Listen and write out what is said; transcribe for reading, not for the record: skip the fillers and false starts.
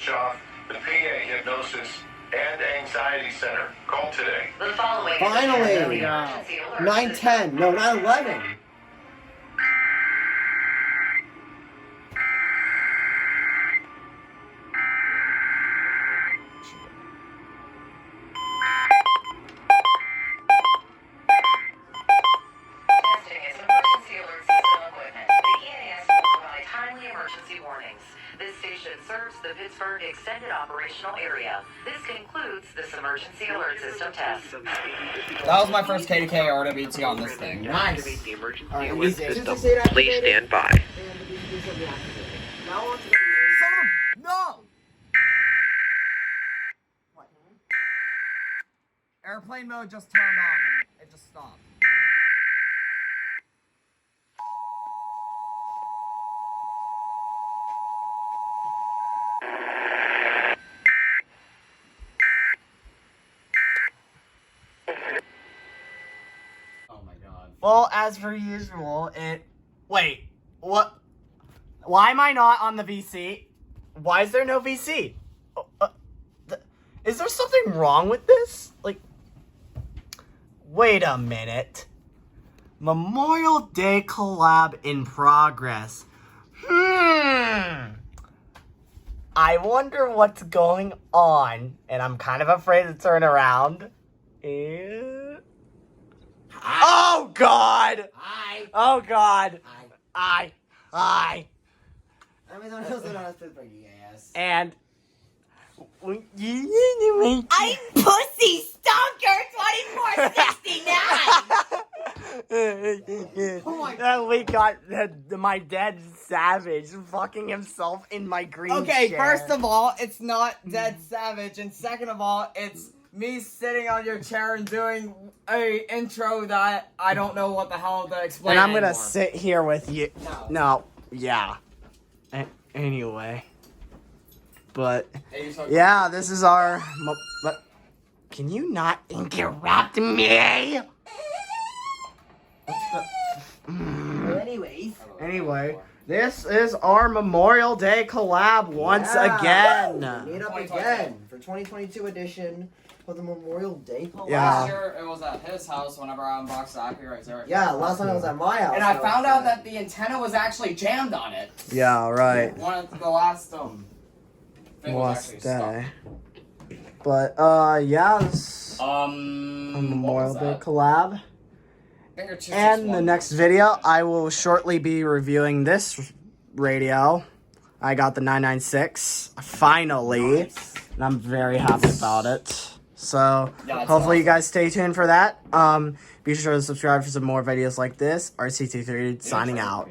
Off, the PA Hypnosis and Anxiety Center. Call today. The following Finally! is the emergency alert 9:10. No, 9:11. Testing its emergency alert system equipment. The EAS will provide timely emergency warnings. This station serves the Pittsburgh Extended Operational Area. This concludes this emergency alert system test. That was my first KDKA RWT on this thing. Nice. The emergency Alright, alert easy. system. Just to say it Please activated, stand by. and the BPs will be activated. Now on to the No! What? Airplane mode just turned on and it just stopped. Oh my god. Well, as per usual, Wait, what? Why am I not on the VC? Why is there no VC? Is there something wrong with this? Like, wait a minute. Memorial Day collab in progress. I wonder what's going on, and I'm kind of afraid to turn around. Oh God! Hi. Oh God! Hi. Hi. I'm Pittsburgh EAS. And I'm Pussy Stonker 2469. Oh my God. we got my dead savage fucking himself in my green Okay, chair. first of all, it's not Dead Savage, and second of all, it's me sitting on your chair and doing a intro that I don't know what the hell to explain and I'm gonna anymore. sit here with you. No, yeah. Anyway, but yeah, this is our. But can you not interrupt me? Anyways. Anyway, this is our Memorial Day collab once again. Meet up again for 2022 edition of the Memorial Day collab. Yeah. Last year, it was at his house whenever I unboxed the copyright there. Yeah, last time I was at my house. And I found out that the antenna was actually jammed on it. Yeah, right. One of the last, thing was Last actually stuck. day. But yeah, this a Memorial Day collab. And the next video, I will shortly be reviewing this radio. I got the 996, finally, and I'm very happy about it. So, Yeah, hopefully you awesome. guys stay tuned for that. Be sure to subscribe for some more videos like this. RCT3 signing out.